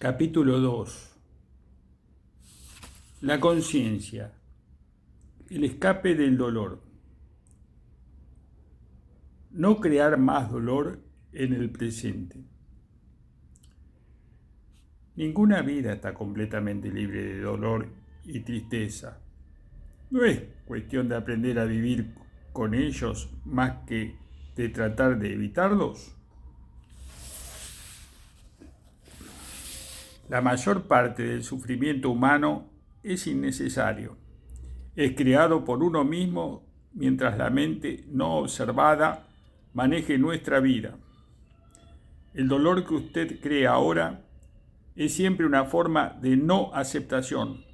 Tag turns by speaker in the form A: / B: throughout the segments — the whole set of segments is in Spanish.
A: Capítulo 2. La conciencia. El escape del dolor. No crear más dolor en el presente. Ninguna vida está completamente libre de dolor y tristeza. No es cuestión de aprender a vivir con ellos más que de tratar de evitarlos. La mayor parte del sufrimiento humano es innecesario. Es creado por uno mismo mientras la mente no observada maneje nuestra vida. El dolor que usted cree ahora es siempre una forma de no aceptación,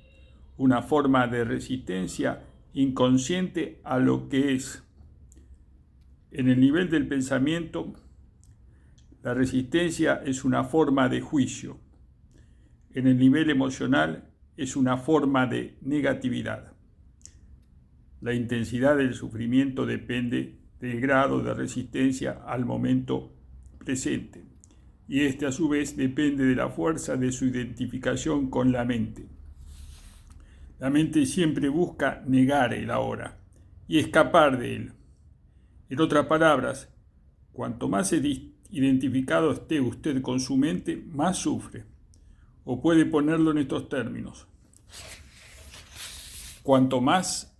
A: una forma de resistencia inconsciente a lo que es. En el nivel del pensamiento, la resistencia es una forma de juicio. En el nivel emocional es una forma de negatividad. La intensidad del sufrimiento depende del grado de resistencia al momento presente, y este a su vez depende de la fuerza de su identificación con la mente. La mente siempre busca negar el ahora y escapar de él. En otras palabras, cuanto más identificado esté usted con su mente, más sufre. O puede ponerlo en estos términos: cuanto más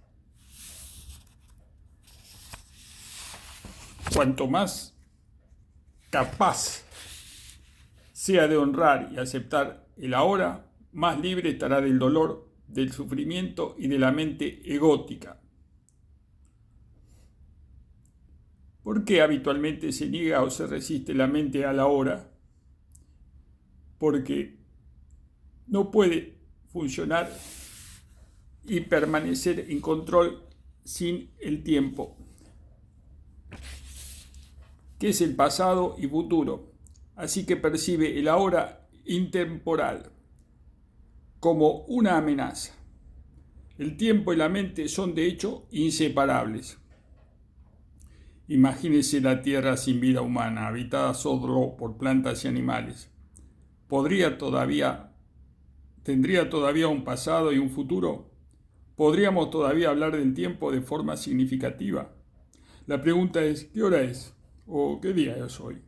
A: capaz sea de honrar y aceptar el ahora, más libre estará del dolor, del sufrimiento y de la mente egótica. ¿Por qué habitualmente se niega o se resiste la mente al ahora? Porque no puede funcionar y permanecer en control sin el tiempo, que es el pasado y futuro. Así que percibe el ahora intemporal como una amenaza. El tiempo y la mente son de hecho inseparables. Imagínese la Tierra sin vida humana, habitada solo por plantas y animales. ¿Tendría todavía un pasado y un futuro? ¿Podríamos todavía hablar del tiempo de forma significativa? La pregunta es: ¿qué hora es? ¿O qué día es hoy?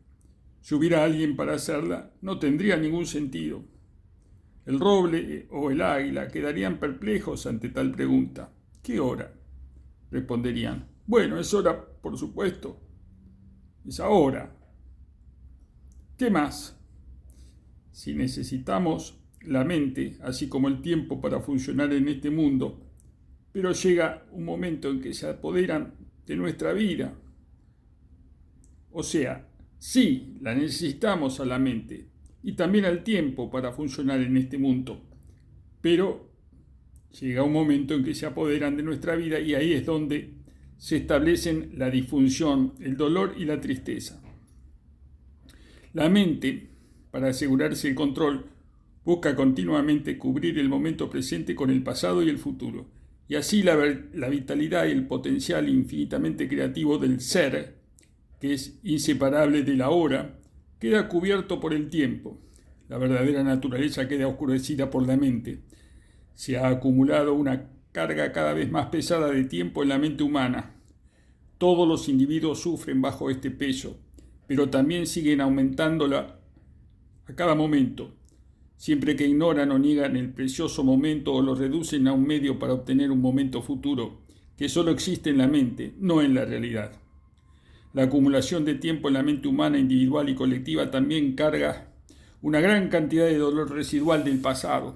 A: Si hubiera alguien para hacerla, no tendría ningún sentido. El roble o el águila quedarían perplejos ante tal pregunta. ¿Qué hora? Responderían: bueno, es hora, por supuesto. Es ahora. ¿Qué más? Si necesitamos la mente, así como el tiempo, para funcionar en este mundo, pero llega un momento en que se apoderan de nuestra vida. O sea, sí, la necesitamos a la mente y también al tiempo para funcionar en este mundo, pero llega un momento en que se apoderan de nuestra vida y ahí es donde se establecen la disfunción, el dolor y la tristeza. La mente, para asegurarse el control, busca continuamente cubrir el momento presente con el pasado y el futuro, y así la vitalidad y el potencial infinitamente creativo del ser, que es inseparable del ahora, queda cubierto por el tiempo. La verdadera naturaleza queda oscurecida por la mente. Se ha acumulado una carga cada vez más pesada de tiempo en la mente humana. Todos los individuos sufren bajo este peso, pero también siguen aumentándola a cada momento, siempre que ignoran o niegan el precioso momento o lo reducen a un medio para obtener un momento futuro, que solo existe en la mente, no en la realidad. La acumulación de tiempo en la mente humana individual y colectiva también carga una gran cantidad de dolor residual del pasado.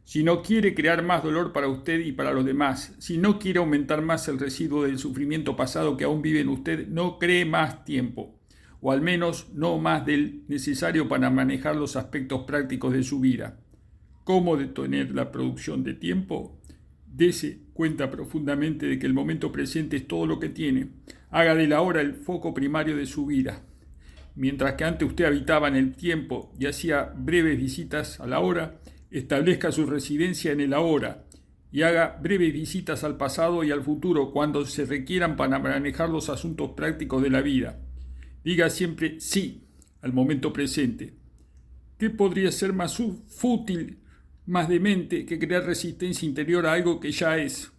A: Si no quiere crear más dolor para usted y para los demás, si no quiere aumentar más el residuo del sufrimiento pasado que aún vive en usted, no cree más tiempo, o al menos no más del necesario para manejar los aspectos prácticos de su vida. ¿Cómo detener la producción de tiempo? Dese cuenta profundamente de que el momento presente es todo lo que tiene. Haga del ahora el foco primario de su vida. Mientras que antes usted habitaba en el tiempo y hacía breves visitas a la hora, establezca su residencia en el ahora y haga breves visitas al pasado y al futuro cuando se requieran para manejar los asuntos prácticos de la vida. Diga siempre sí al momento presente. ¿Qué podría ser más fútil, más demente que crear resistencia interior a algo que ya es?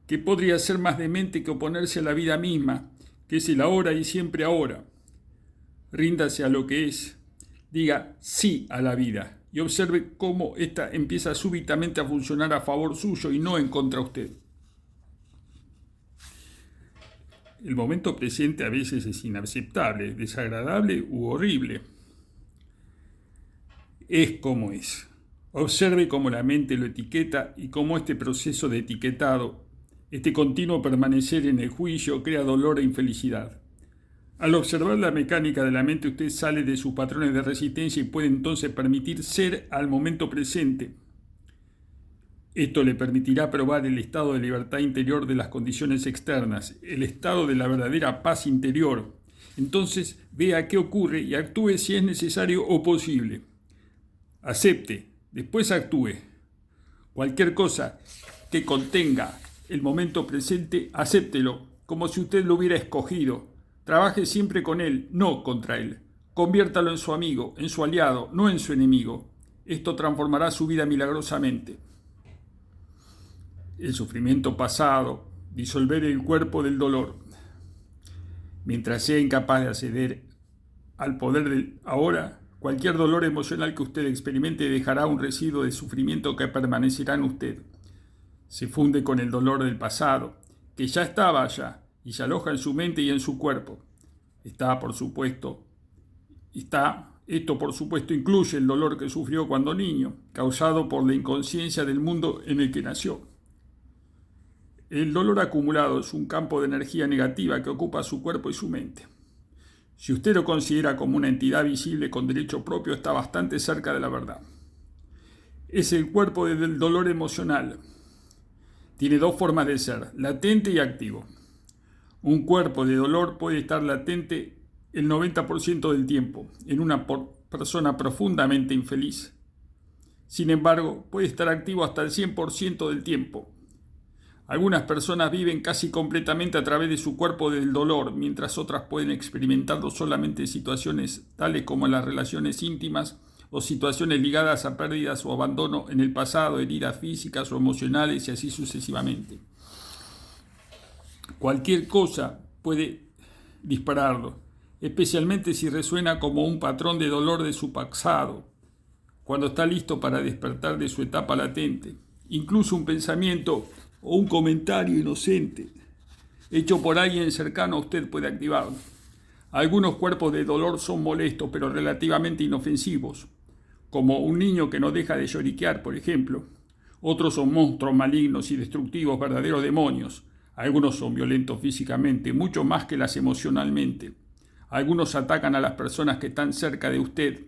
A: ¿Qué podría ser más demente que oponerse a la vida misma, que es el ahora y siempre ahora? Ríndase a lo que es. Diga sí a la vida y observe cómo ésta empieza súbitamente a funcionar a favor suyo y no en contra de usted. El momento presente a veces es inaceptable, desagradable u horrible. Es como es. Observe cómo la mente lo etiqueta y cómo este proceso de etiquetado, este continuo permanecer en el juicio, crea dolor e infelicidad. Al observar la mecánica de la mente, usted sale de sus patrones de resistencia y puede entonces permitir ser al momento presente. Esto le permitirá probar el estado de libertad interior de las condiciones externas, el estado de la verdadera paz interior. Entonces vea qué ocurre y actúe si es necesario o posible. Acepte, después actúe. Cualquier cosa que contenga el momento presente, acéptelo, como si usted lo hubiera escogido. Trabaje siempre con él, no contra él. Conviértalo en su amigo, en su aliado, no en su enemigo. Esto transformará su vida milagrosamente. El sufrimiento pasado, disolver el cuerpo del dolor. Mientras sea incapaz de acceder al poder del ahora, cualquier dolor emocional que usted experimente dejará un residuo de sufrimiento que permanecerá en usted. Se funde con el dolor del pasado, que ya estaba allá y se aloja en su mente y en su cuerpo. Esto, por supuesto, incluye el dolor que sufrió cuando niño, causado por la inconsciencia del mundo en el que nació. El dolor acumulado es un campo de energía negativa que ocupa su cuerpo y su mente. Si usted lo considera como una entidad visible con derecho propio, está bastante cerca de la verdad. Es el cuerpo del dolor emocional. Tiene dos formas de ser, latente y activo. Un cuerpo de dolor puede estar latente el 90% del tiempo en una persona profundamente infeliz. Sin embargo, puede estar activo hasta el 100% del tiempo. Algunas personas viven casi completamente a través de su cuerpo del dolor, mientras otras pueden experimentarlo solamente en situaciones tales como las relaciones íntimas o situaciones ligadas a pérdidas o abandono en el pasado, heridas físicas o emocionales y así sucesivamente. Cualquier cosa puede dispararlo, especialmente si resuena como un patrón de dolor de su pasado, cuando está listo para despertar de su etapa latente. Incluso un pensamiento o un comentario inocente hecho por alguien cercano a usted puede activarlo. Algunos cuerpos de dolor son molestos pero relativamente inofensivos, como un niño que no deja de lloriquear, por ejemplo. Otros son monstruos malignos y destructivos, verdaderos demonios. Algunos son violentos físicamente, mucho más que las emocionalmente. Algunos atacan a las personas que están cerca de usted,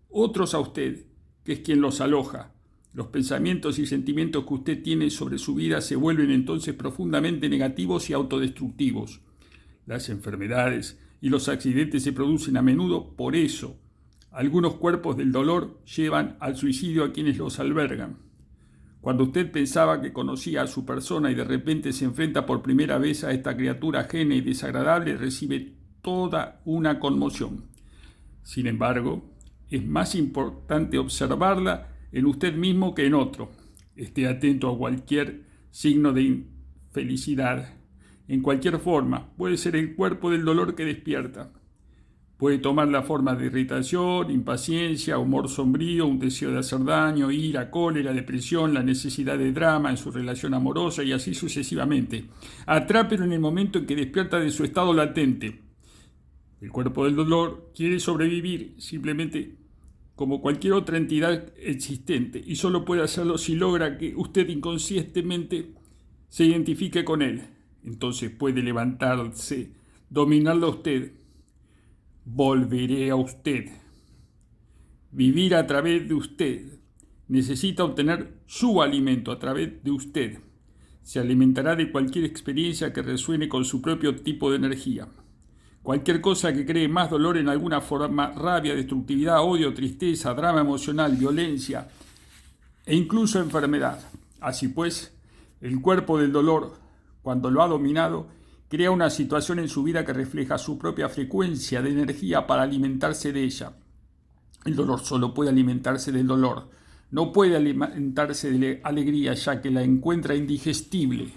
A: otros a usted, que es quien los aloja. Los pensamientos y sentimientos que usted tiene sobre su vida se vuelven entonces profundamente negativos y autodestructivos. Las enfermedades y los accidentes se producen a menudo por eso. Algunos cuerpos del dolor llevan al suicidio a quienes los albergan. Cuando usted pensaba que conocía a su persona y de repente se enfrenta por primera vez a esta criatura ajena y desagradable, recibe toda una conmoción. Sin embargo, es más importante observarla en usted mismo que en otro. Esté atento a cualquier signo de infelicidad. En cualquier forma, puede ser el cuerpo del dolor que despierta. Puede tomar la forma de irritación, impaciencia, humor sombrío, un deseo de hacer daño, ira, cólera, depresión, la necesidad de drama en su relación amorosa y así sucesivamente. Atrápelo en el momento en que despierta de su estado latente. El cuerpo del dolor quiere sobrevivir simplemente como cualquier otra entidad existente y solo puede hacerlo si logra que usted inconscientemente se identifique con él. Entonces puede levantarse, dominarlo a usted. Volveré a usted. Vivir a través de usted. Necesita obtener su alimento a través de usted. Se alimentará de cualquier experiencia que resuene con su propio tipo de energía. Cualquier cosa que cree más dolor en alguna forma, rabia, destructividad, odio, tristeza, drama emocional, violencia e incluso enfermedad. Así pues, el cuerpo del dolor, cuando lo ha dominado, crea una situación en su vida que refleja su propia frecuencia de energía para alimentarse de ella. El dolor solo puede alimentarse del dolor. No puede alimentarse de alegría, ya que la encuentra indigestible.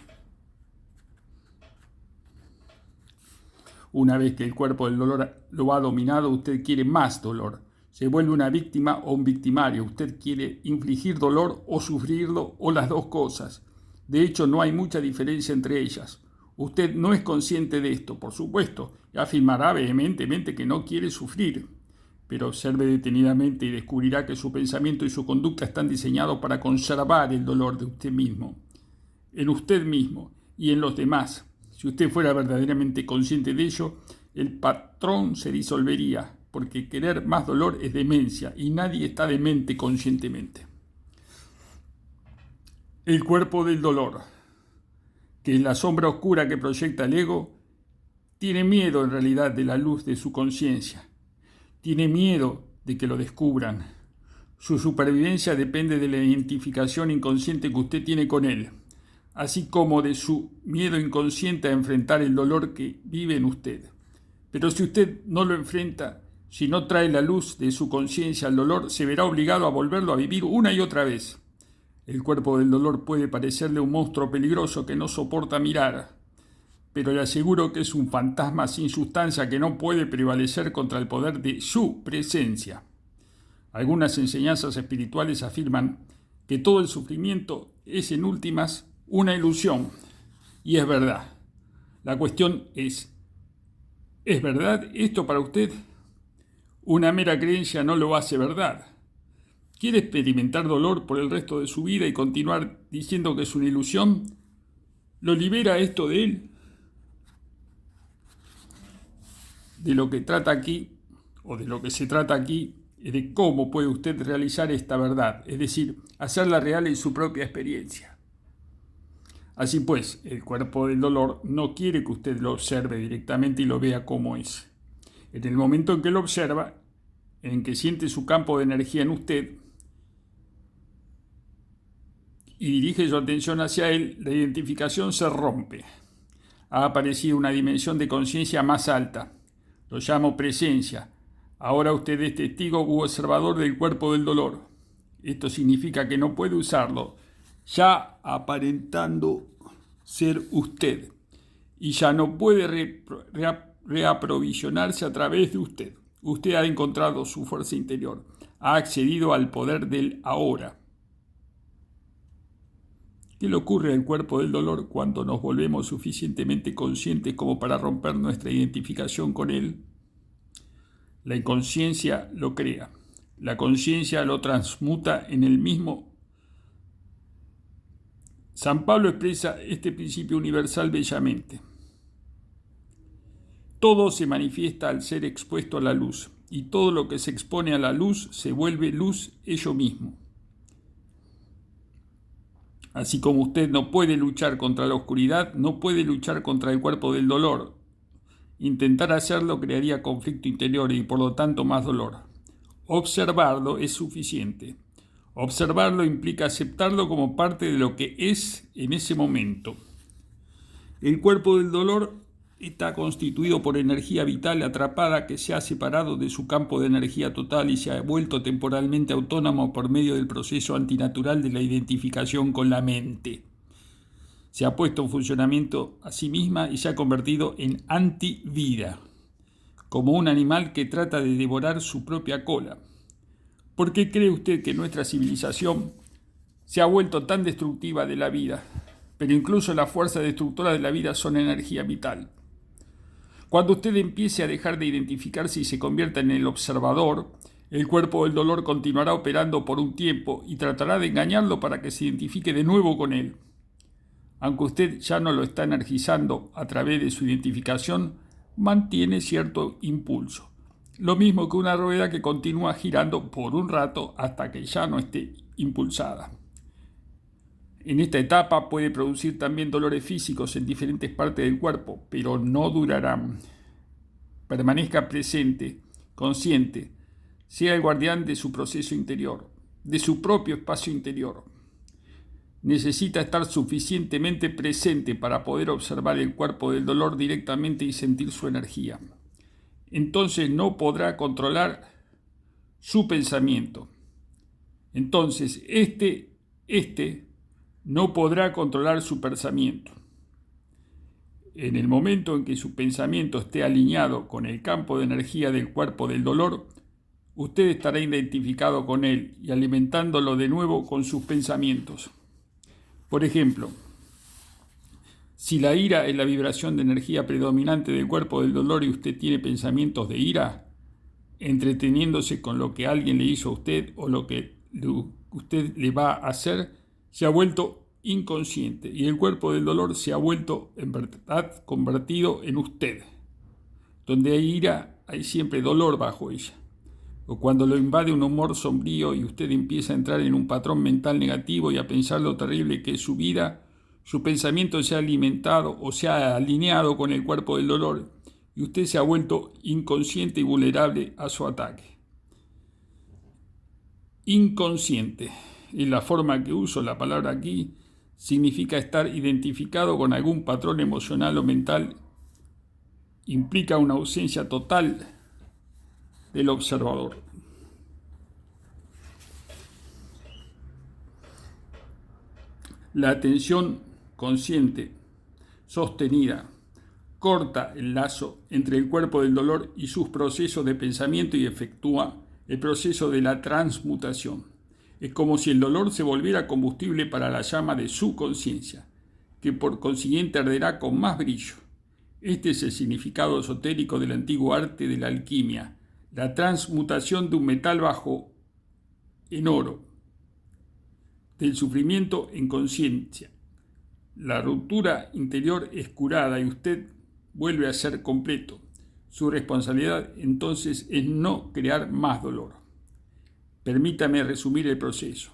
A: Una vez que el cuerpo del dolor lo ha dominado, usted quiere más dolor. Se vuelve una víctima o un victimario. Usted quiere infligir dolor o sufrirlo o las dos cosas. De hecho, no hay mucha diferencia entre ellas. Usted no es consciente de esto, por supuesto, y afirmará vehementemente que no quiere sufrir. Pero observe detenidamente y descubrirá que su pensamiento y su conducta están diseñados para conservar el dolor de usted mismo, en usted mismo y en los demás. Si usted fuera verdaderamente consciente de ello, el patrón se disolvería, porque querer más dolor es demencia y nadie está demente conscientemente. El cuerpo del dolor, que es la sombra oscura que proyecta el ego, tiene miedo en realidad de la luz de su conciencia. Tiene miedo de que lo descubran. Su supervivencia depende de la identificación inconsciente que usted tiene con él, así como de su miedo inconsciente a enfrentar el dolor que vive en usted. Pero si usted no lo enfrenta, si no trae la luz de su conciencia al dolor, se verá obligado a volverlo a vivir una y otra vez. El cuerpo del dolor puede parecerle un monstruo peligroso que no soporta mirar, pero le aseguro que es un fantasma sin sustancia que no puede prevalecer contra el poder de su presencia. Algunas enseñanzas espirituales afirman que todo el sufrimiento es en últimas una ilusión, y es verdad. La cuestión ¿es verdad esto para usted? Una mera creencia no lo hace verdad. ¿Quiere experimentar dolor por el resto de su vida y continuar diciendo que es una ilusión? ¿Lo libera esto de él? De lo que trata aquí, o de lo que se trata aquí, es de cómo puede usted realizar esta verdad, es decir, hacerla real en su propia experiencia. Así pues, el cuerpo del dolor no quiere que usted lo observe directamente y lo vea como es. En el momento en que lo observa, en que siente su campo de energía en usted y dirige su atención hacia él, la identificación se rompe. Ha aparecido una dimensión de conciencia más alta. Lo llamo presencia. Ahora usted es testigo u observador del cuerpo del dolor. Esto significa que no puede usarlo, ya aparentando ser usted, y ya no puede reaprovisionarse a través de usted. Usted ha encontrado su fuerza interior, ha accedido al poder del ahora. ¿Qué le ocurre al cuerpo del dolor cuando nos volvemos suficientemente conscientes como para romper nuestra identificación con él? La inconsciencia lo crea. La conciencia lo transmuta en el mismo. San Pablo expresa este principio universal bellamente. Todo se manifiesta al ser expuesto a la luz, y todo lo que se expone a la luz se vuelve luz ello mismo. Así como usted no puede luchar contra la oscuridad, no puede luchar contra el cuerpo del dolor. Intentar hacerlo crearía conflicto interior y por lo tanto más dolor. Observarlo es suficiente. Observarlo implica aceptarlo como parte de lo que es en ese momento. El cuerpo del dolor está constituido por energía vital atrapada que se ha separado de su campo de energía total y se ha vuelto temporalmente autónomo por medio del proceso antinatural de la identificación con la mente. Se ha puesto en funcionamiento a sí misma y se ha convertido en antivida, como un animal que trata de devorar su propia cola. ¿Por qué cree usted que nuestra civilización se ha vuelto tan destructiva de la vida? Pero incluso las fuerzas destructoras de la vida son energía vital. Cuando usted empiece a dejar de identificarse y se convierta en el observador, el cuerpo del dolor continuará operando por un tiempo y tratará de engañarlo para que se identifique de nuevo con él. Aunque usted ya no lo está energizando a través de su identificación, mantiene cierto impulso. Lo mismo que una rueda que continúa girando por un rato hasta que ya no esté impulsada. En esta etapa puede producir también dolores físicos en diferentes partes del cuerpo, pero no durarán. Permanezca presente, consciente, sea el guardián de su proceso interior, de su propio espacio interior. Necesita estar suficientemente presente para poder observar el cuerpo del dolor directamente y sentir su energía. Entonces no podrá controlar su pensamiento. Entonces, este no podrá controlar su pensamiento. En el momento en que su pensamiento esté alineado con el campo de energía del cuerpo del dolor, usted estará identificado con él y alimentándolo de nuevo con sus pensamientos. Por ejemplo, si la ira es la vibración de energía predominante del cuerpo del dolor y usted tiene pensamientos de ira, entreteniéndose con lo que alguien le hizo a usted o lo que usted le va a hacer, se ha vuelto inconsciente y el cuerpo del dolor se ha vuelto en verdad convertido en usted. Donde hay ira, hay siempre dolor bajo ella. O cuando lo invade un humor sombrío y usted empieza a entrar en un patrón mental negativo y a pensar lo terrible que es su vida, su pensamiento se ha alimentado o se ha alineado con el cuerpo del dolor y usted se ha vuelto inconsciente y vulnerable a su ataque. Inconsciente es la forma que uso la palabra aquí, significa estar identificado con algún patrón emocional o mental, implica una ausencia total del observador. La atención consciente, sostenida, corta el lazo entre el cuerpo del dolor y sus procesos de pensamiento y efectúa el proceso de la transmutación. Es como si el dolor se volviera combustible para la llama de su conciencia, que por consiguiente arderá con más brillo. Este es el significado esotérico del antiguo arte de la alquimia, la transmutación de un metal bajo en oro, del sufrimiento en conciencia. La ruptura interior es curada y usted vuelve a ser completo. Su responsabilidad entonces es no crear más dolor. Permítame resumir el proceso.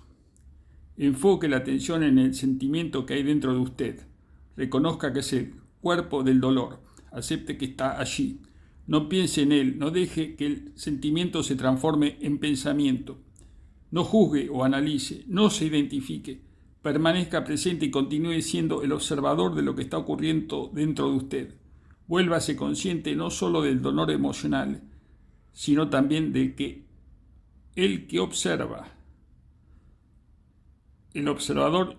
A: Enfoque la atención en el sentimiento que hay dentro de usted. Reconozca que es el cuerpo del dolor. Acepte que está allí. No piense en él. No deje que el sentimiento se transforme en pensamiento. No juzgue o analice. No se identifique. Permanezca presente y continúe siendo el observador de lo que está ocurriendo dentro de usted. Vuélvase consciente no solo del dolor emocional, sino también de que el que observa, el observador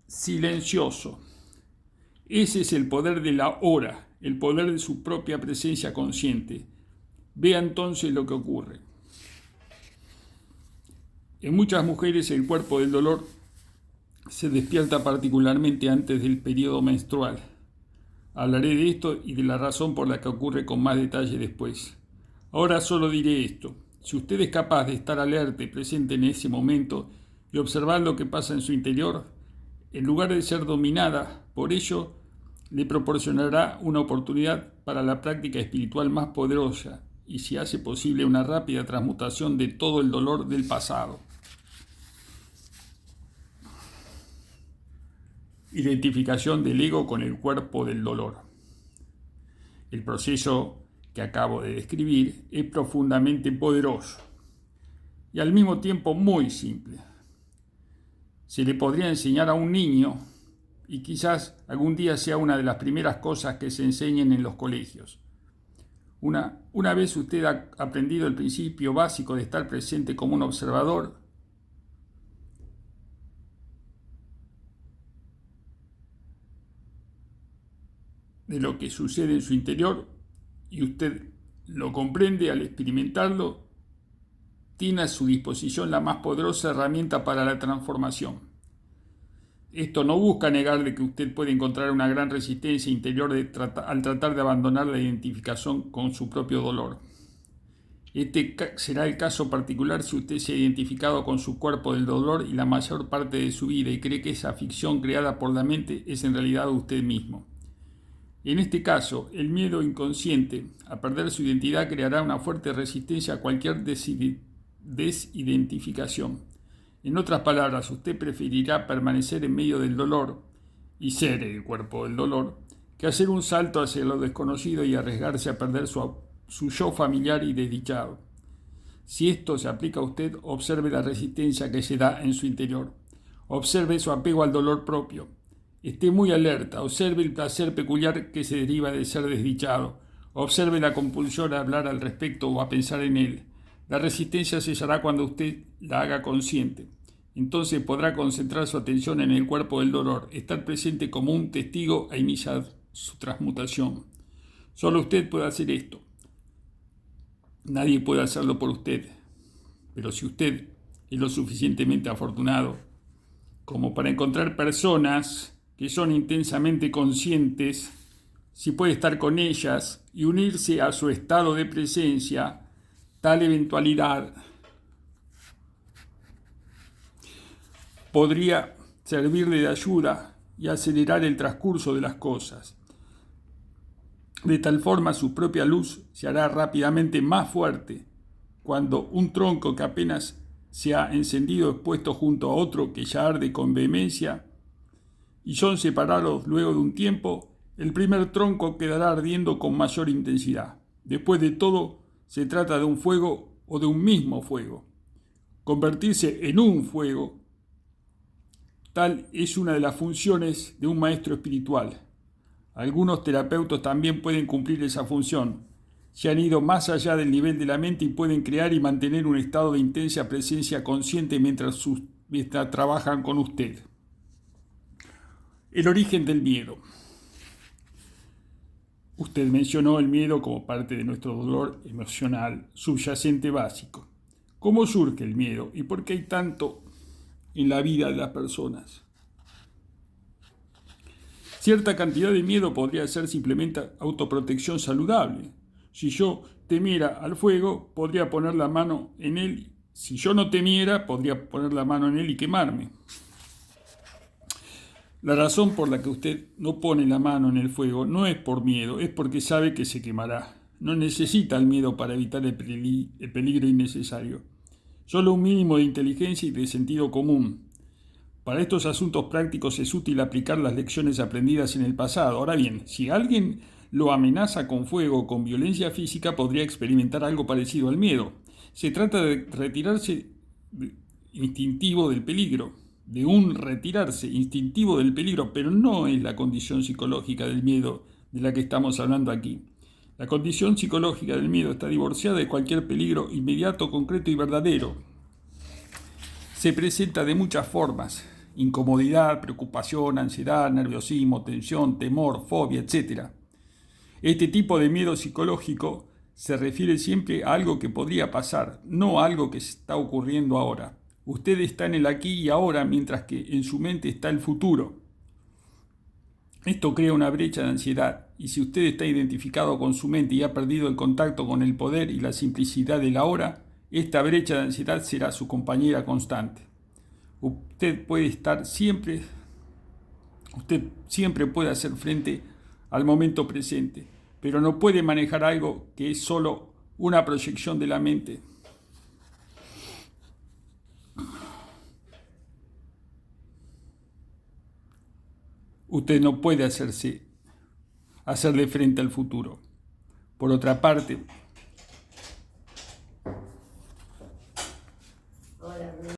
A: silencioso. Ese es el poder de la hora, el poder de su propia presencia consciente. Vea entonces lo que ocurre. En muchas mujeres el cuerpo del dolor se despierta particularmente antes del periodo menstrual. Hablaré de esto y de la razón por la que ocurre con más detalle después. Ahora solo diré esto. Si usted es capaz de estar alerta y presente en ese momento y observar lo que pasa en su interior, en lugar de ser dominada por ello, le proporcionará una oportunidad para la práctica espiritual más poderosa y, si hace posible, una rápida transmutación de todo el dolor del pasado. Identificación del ego con el cuerpo del dolor. El proceso que acabo de describir es profundamente poderoso y al mismo tiempo muy simple. Se le podría enseñar a un niño y quizás algún día sea una de las primeras cosas que se enseñen en los colegios. Una vez usted ha aprendido el principio básico de estar presente como un observador, de lo que sucede en su interior, y usted lo comprende al experimentarlo, tiene a su disposición la más poderosa herramienta para la transformación. Esto no busca negarle que usted puede encontrar una gran resistencia interior al tratar de abandonar la identificación con su propio dolor. Este será el caso particular si usted se ha identificado con su cuerpo del dolor y la mayor parte de su vida y cree que esa ficción creada por la mente es en realidad usted mismo. En este caso, el miedo inconsciente a perder su identidad creará una fuerte resistencia a cualquier desidentificación. En otras palabras, usted preferirá permanecer en medio del dolor y ser el cuerpo del dolor que hacer un salto hacia lo desconocido y arriesgarse a perder su yo familiar y desdichado. Si esto se aplica a usted, observe la resistencia que se da en su interior. Observe su apego al dolor propio. Esté muy alerta, observe el placer peculiar que se deriva de ser desdichado, observe la compulsión a hablar al respecto o a pensar en él. La resistencia cesará cuando usted la haga consciente. Entonces podrá concentrar su atención en el cuerpo del dolor, estar presente como un testigo e iniciar su transmutación. Solo usted puede hacer esto. Nadie puede hacerlo por usted. Pero si usted es lo suficientemente afortunado como para encontrar personas que son intensamente conscientes, si puede estar con ellas y unirse a su estado de presencia, tal eventualidad podría servirle de ayuda y acelerar el transcurso de las cosas. De tal forma su propia luz se hará rápidamente más fuerte cuando un tronco que apenas se ha encendido es puesto junto a otro que ya arde con vehemencia y son separados luego de un tiempo, el primer tronco quedará ardiendo con mayor intensidad. Después de todo, se trata de un fuego o de un mismo fuego. Convertirse en un fuego, tal es una de las funciones de un maestro espiritual. Algunos terapeutas también pueden cumplir esa función. Se han ido más allá del nivel de la mente y pueden crear y mantener un estado de intensa presencia consciente mientras trabajan con usted. El origen del miedo. Usted mencionó el miedo como parte de nuestro dolor emocional subyacente básico. ¿Cómo surge el miedo y por qué hay tanto en la vida de las personas? Cierta cantidad de miedo podría ser simplemente autoprotección saludable. Si yo temiera al fuego, podría poner la mano en él. Si yo no temiera, podría poner la mano en él y quemarme. La razón por la que usted no pone la mano en el fuego no es por miedo, es porque sabe que se quemará. No necesita el miedo para evitar el peligro innecesario. Solo un mínimo de inteligencia y de sentido común. Para estos asuntos prácticos es útil aplicar las lecciones aprendidas en el pasado. Ahora bien, si alguien lo amenaza con fuego o con violencia física, podría experimentar algo parecido al miedo. Se trata de retirarse instintivo del peligro, pero no es la condición psicológica del miedo de la que estamos hablando aquí. La condición psicológica del miedo está divorciada de cualquier peligro inmediato, concreto y verdadero. Se presenta de muchas formas: incomodidad, preocupación, ansiedad, nerviosismo, tensión, temor, fobia, etc. Este tipo de miedo psicológico se refiere siempre a algo que podría pasar, no a algo que está ocurriendo ahora. Usted está en el aquí y ahora, mientras que en su mente está el futuro. Esto crea una brecha de ansiedad, y si usted está identificado con su mente y ha perdido el contacto con el poder y la simplicidad del ahora, esta brecha de ansiedad será su compañera constante. Usted siempre puede hacer frente al momento presente, pero no puede manejar algo que es solo una proyección de la mente. Usted no puede hacerle frente al futuro. Por otra parte,